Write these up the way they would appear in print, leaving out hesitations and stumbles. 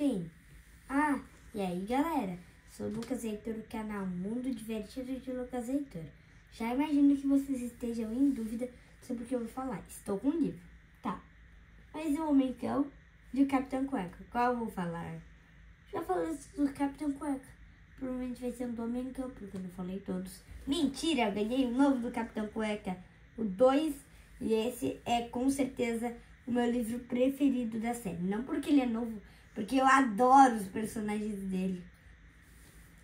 bem? E aí galera, sou o Lucas Heitor do canal Mundo Divertido de Lucas Heitor. Já imagino que vocês estejam em dúvida sobre o que eu vou falar. Estou com um livro, tá? Mas o Homem Cão de Capitão Cueca, qual eu vou falar? Já falei do Capitão Cueca, provavelmente vai ser o do Homem Cão, porque eu não falei todos. Mentira, eu ganhei um novo do Capitão Cueca, o 2, e esse é com certeza o meu livro preferido da série. Não porque ele é novo, porque eu adoro os personagens dele.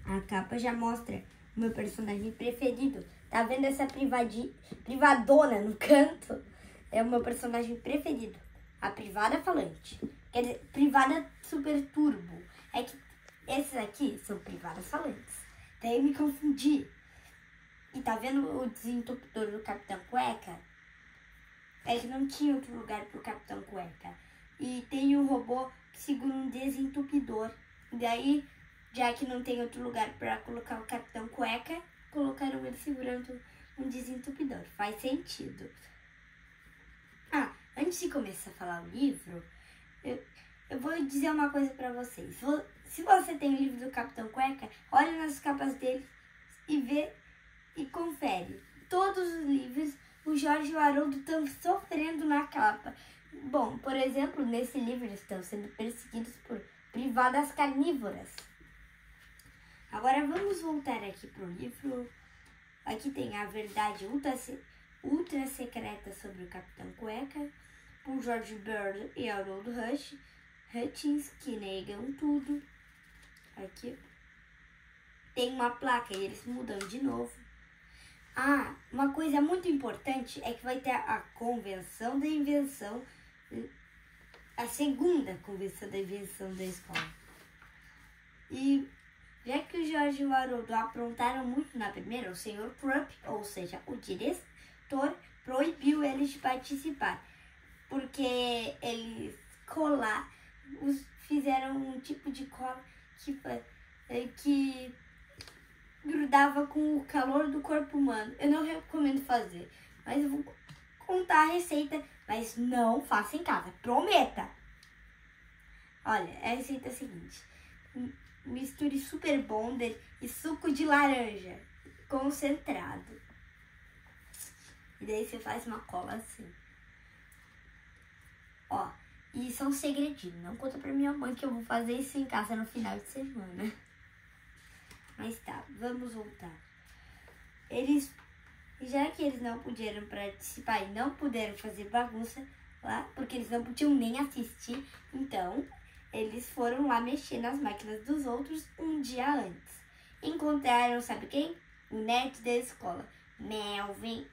A capa já mostra o meu personagem preferido. Tá vendo essa privadona no canto? É o meu personagem preferido. A privada falante. Quer dizer, privada super turbo. É que esses aqui são privadas falantes. Daí eu me confundi. E tá vendo o desentupidor do Capitão Cueca? É que não tinha outro lugar pro Capitão Cueca. E tem um robô que segura um desentupidor. E daí, já que não tem outro lugar para colocar o Capitão Cueca, colocaram ele segurando um desentupidor. Faz sentido. Antes de começar a falar o livro, eu vou dizer uma coisa para vocês. Se você tem o livro do Capitão Cueca, olha nas capas dele e vê e confere. Todos os livros, o Jorge e o Haroldo estão sofrendo na capa. Bom, por exemplo, nesse livro eles estão sendo perseguidos por privadas carnívoras. Agora vamos voltar aqui para o livro. Aqui tem a verdade ultra secreta sobre o Capitão Cueca, por George Bird e Harold Hutchins, que negam tudo. Aqui tem uma placa e eles mudam de novo. Uma coisa muito importante é que vai ter a convenção da invenção, a segunda convenção da invenção da escola. E já que o Jorge e o Haroldo aprontaram muito na primeira, o Sr. Krupp, ou seja, o diretor, proibiu eles de participar, porque eles fizeram um tipo de cola que grudava com o calor do corpo humano. Eu não recomendo fazer, mas eu vou contar a receita, mas não faça em casa, prometa! Olha, a receita é a seguinte: misture Super Bonder e suco de laranja concentrado. E daí você faz uma cola assim. E isso é um segredinho. Não conta pra minha mãe que eu vou fazer isso em casa no final de semana. Mas tá, vamos voltar. Já que eles não puderam participar e não puderam fazer bagunça lá, porque eles não podiam nem assistir, então eles foram lá mexer nas máquinas dos outros um dia antes. Encontraram, sabe quem? O nerd da escola, Melvin.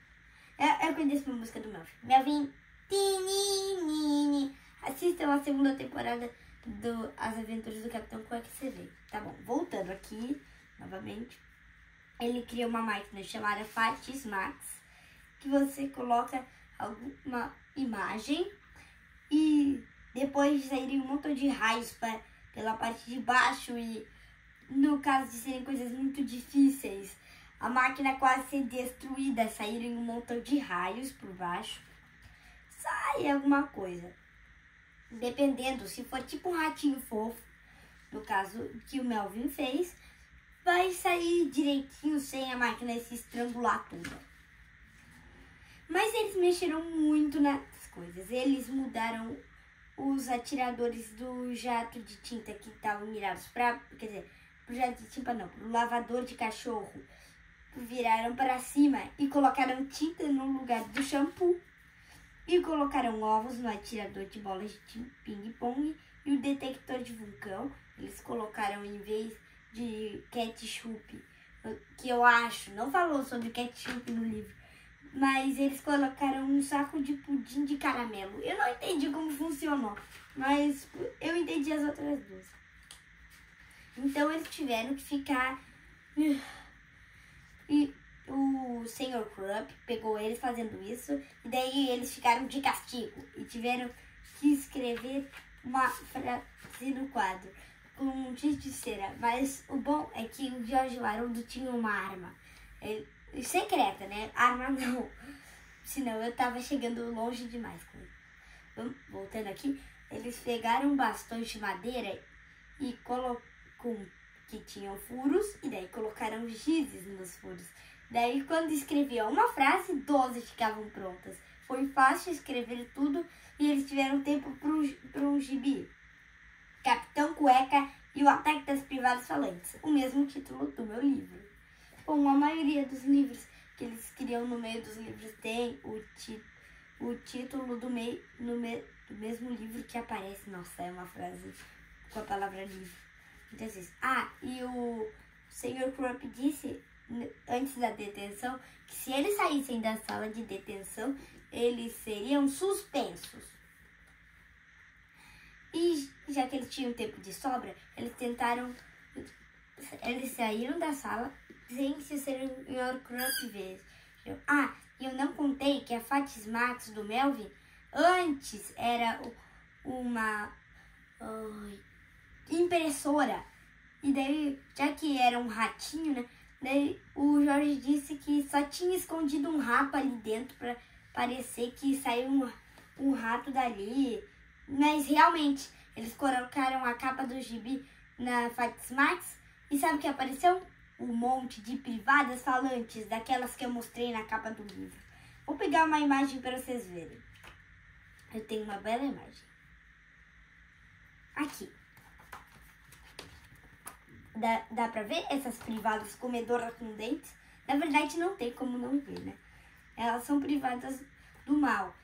Eu conheço uma música do Melvin. Melvin, tininini. Assistam a segunda temporada do As Aventuras do Capitão Cueca que você vê. Tá bom, voltando aqui, novamente. Ele criou uma máquina chamada Fatis Max, que você coloca alguma imagem e depois saíram um montão de raios pela parte de baixo e, no caso de serem coisas muito difíceis, a máquina quase ser destruída, saíram um montão de raios por baixo. Sai alguma coisa. Dependendo, se for tipo um ratinho fofo, no caso que o Melvin fez, vai sair direitinho sem a máquina se estrangular toda. Mas eles mexeram muito nas coisas. Eles mudaram os atiradores do jato de tinta que estavam mirados pro jato de tinta não, pro lavador de cachorro, viraram para cima e colocaram tinta no lugar do shampoo. E colocaram ovos no atirador de bolas de ping-pong e o detector de vulcão. Eles colocaram, em vez de ketchup, que eu acho, não falou sobre ketchup no livro, mas eles colocaram um saco de pudim de caramelo. Eu não entendi como funcionou, mas eu entendi as outras duas. Então eles tiveram que ficar... E o Sr. Krupp pegou eles fazendo isso, e daí eles ficaram de castigo e tiveram que escrever uma frase no quadro com um giz de cera. Mas o bom é que o Jorge e o Haroldo tinham uma arma secreta, né? Arma não, senão eu tava chegando longe demais com ele. Voltando aqui, eles pegaram bastões de madeira e que tinham furos, e daí colocaram gizes nos furos. Daí, quando escreviam uma frase, 12 ficavam prontas. Foi fácil escrever tudo e eles tiveram tempo para um gibi. Capitão Cueca e o Ataque das Privadas Falantes, o mesmo título do meu livro. Bom, a maioria dos livros que eles criam no meio dos livros tem o título do mesmo livro que aparece. Nossa, é uma frase com a palavra livro. Muitas vezes. E o Sr. Krupp disse, antes da detenção, que se eles saíssem da sala de detenção, eles seriam suspensos. E já que eles tinham tempo de sobra, eles saíram da sala sem se o Sr. Krupp ver. E eu não contei que a Fatis Max do Melvin antes era uma impressora. E daí, já que era um ratinho, né? Daí o Jorge disse que só tinha escondido um rato ali dentro para parecer que saiu um rato dali. Mas realmente, eles colocaram a capa do gibi na Fatis Max e sabe o que apareceu? Um monte de privadas falantes, daquelas que eu mostrei na capa do livro. Vou pegar uma imagem para vocês verem. Eu tenho uma bela imagem. Aqui. Dá pra ver essas privadas comedoras com dentes? Na verdade não tem como não ver, né? Elas são privadas do mal.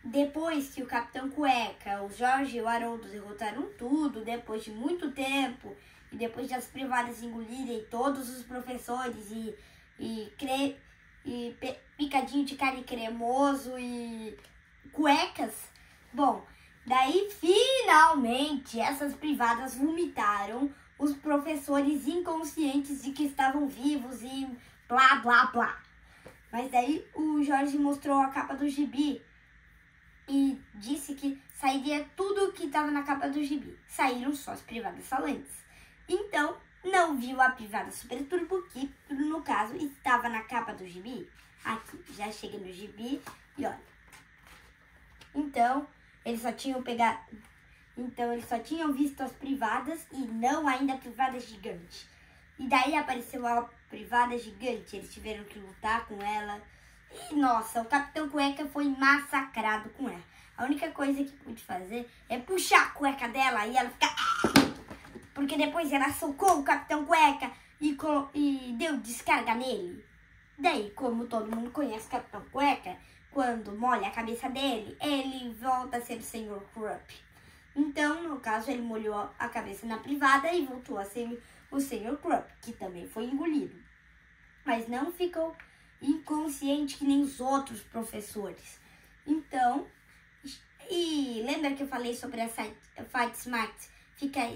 Depois que o Capitão Cueca, o Jorge e o Haroldo derrotaram tudo, depois de muito tempo, e depois das privadas engolirem todos os professores e picadinho de carne cremoso e cuecas, bom, daí finalmente essas privadas vomitaram os professores inconscientes de que estavam vivos e blá blá blá. Mas daí o Jorge mostrou a capa do gibi e disse que sairia tudo que estava na capa do gibi. Saíram só as privadas falantes. Então, não viu a privada Super Turbo, que no caso estava na capa do gibi. Aqui, já chega no gibi e olha. Então, eles só tinham visto as privadas e não ainda a privada gigante. E daí apareceu a privada gigante, eles tiveram que lutar com ela. E nossa, o Capitão Cueca foi massacrado com ela. A única coisa que pude fazer é puxar a cueca dela e ela ficar... Porque depois ela socou o Capitão Cueca e deu descarga nele. Daí, como todo mundo conhece o Capitão Cueca, quando molha a cabeça dele, ele volta a ser o Sr. Krupp. Então, no caso, ele molhou a cabeça na privada e voltou a ser o Sr. Krupp, que também foi engolido. Mas não ficou inconsciente que nem os outros professores. Então, e lembra que eu falei sobre a Fatis Max ficar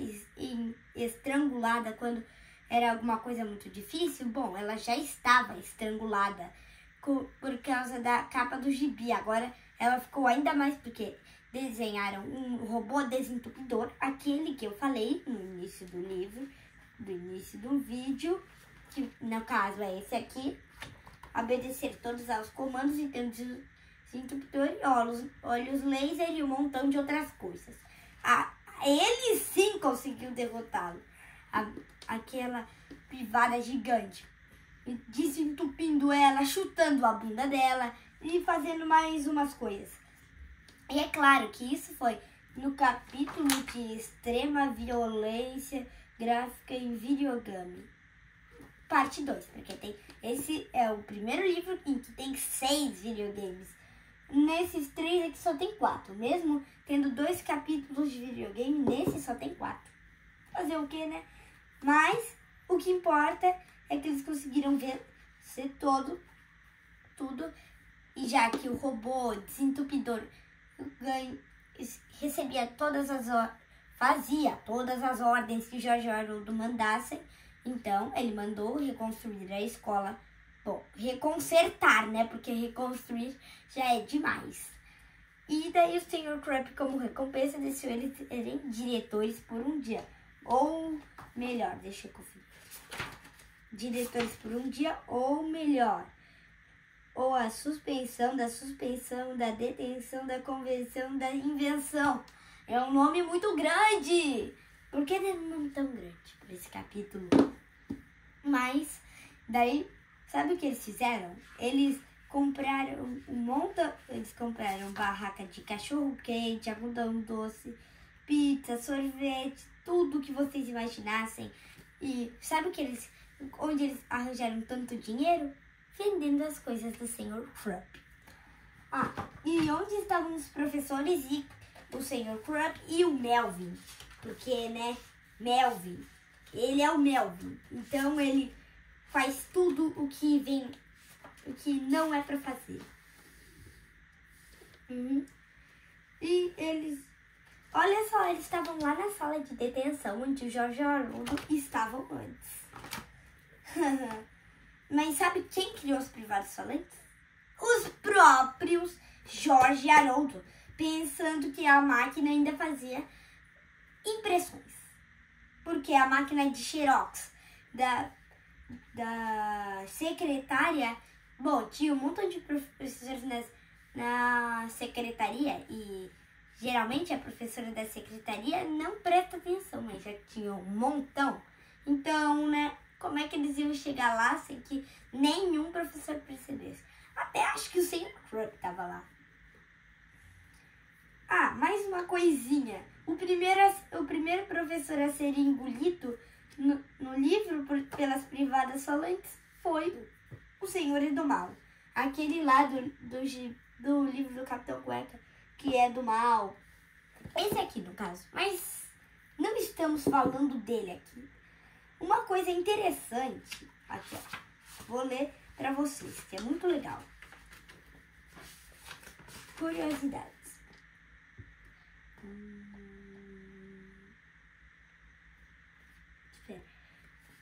estrangulada quando era alguma coisa muito difícil? Bom, ela já estava estrangulada por causa da capa do gibi. Agora ela ficou ainda mais porque desenharam um robô desentupidor, aquele que eu falei no início do livro, do início do vídeo, que no caso é esse aqui, obedecer todos aos comandos e ter um desentupidor, olhos laser e um montão de outras coisas. Ele sim conseguiu derrotá-lo, aquela privada gigante, desentupindo ela, chutando a bunda dela e fazendo mais umas coisas. E é claro que isso foi no capítulo de extrema violência gráfica em videogame, parte 2, porque esse é o primeiro livro em que tem 6 videogames. Nesses 3 aqui só tem 4, mesmo tendo 2 capítulos de videogame, nesse só tem 4. Fazer o que, né? Mas o que importa é que eles conseguiram vencer tudo, e já que o robô desentupidor recebia fazia todas as ordens que Jorge Haroldo mandassem, então ele mandou reconstruir a escola. Bom, reconsertar, né? Porque reconstruir já é demais. E daí o Sr. Krupp, como recompensa, deixou eles serem diretores por um dia. Ou melhor, deixa eu conferir. Diretores por um dia, ou melhor. Ou a suspensão, da detenção, da convenção, da invenção. É um nome muito grande. Por que deu um nome tão grande para esse capítulo? Mas, daí, sabe o que eles fizeram? Eles compraram eles compraram barraca de cachorro-quente, algodão doce, pizza, sorvete, tudo que vocês imaginassem. E sabe onde eles arranjaram tanto dinheiro? Vendendo as coisas do Sr. Krupp. E onde estavam os professores e o Sr. Krupp e o Melvin? Porque, né, Melvin, ele é o Melvin. Então, ele faz tudo o que não é pra fazer. E eles... Olha só, eles estavam lá na sala de detenção, onde o Jorge e o Haroldo estavam antes. Mas sabe quem criou os privados falantes? Os próprios Jorge e Haroldo, pensando que a máquina ainda fazia impressões. Porque a máquina de xerox da secretária... Bom, tinha um montão de professores na secretaria e geralmente a professora da secretaria não presta atenção, mas já tinha um montão. Então, né, como é que eles iam chegar lá sem que nenhum professor percebesse? Até acho que o Sr. Krupp estava lá. Mais uma coisinha. O primeiro professor a ser engolido no livro pelas privadas falantes foi o Senhor do Mal. Aquele lá do livro do Capitão Cueca, que é do mal. Esse aqui, no caso. Mas não estamos falando dele aqui. Uma coisa interessante, aqui ó, vou ler pra vocês, que é muito legal. Curiosidades.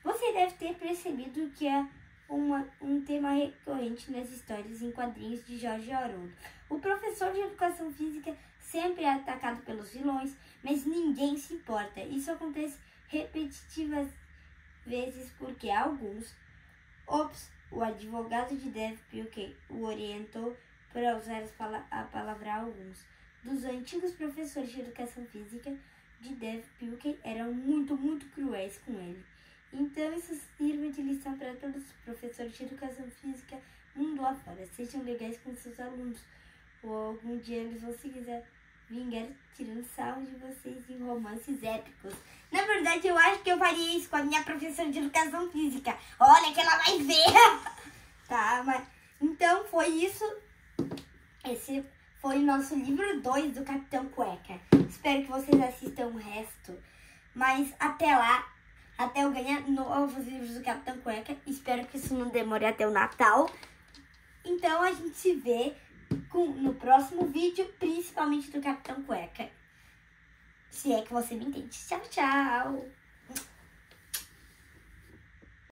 Você deve ter percebido que é um tema recorrente nas histórias em quadrinhos de Jorge e Haroldo. O professor de educação física sempre é atacado pelos vilões, mas ninguém se importa. Isso acontece repetitivas vezes porque alguns... o advogado de Dev Pilkey o orientou para usar a palavra alguns. Dos antigos professores de educação física de Dev Pilkey eram muito cruéis com ele. Então, isso sirva de lição para todos os professores de educação física mundo afora. Sejam legais com seus alunos. Ou algum dia eles vão se quiser vingar tirando sarro de vocês em romances épicos. Na verdade, eu acho que eu faria isso com a minha professora de educação física. Olha que ela vai ver! Tá, mas... Então, foi isso. Esse foi o nosso livro 2 do Capitão Cueca. Espero que vocês assistam o resto. Mas até lá... Até eu ganhar novos livros do Capitão Cueca. Espero que isso não demore até o Natal. Então a gente se vê no próximo vídeo, principalmente do Capitão Cueca. Se é que você me entende. Tchau, tchau!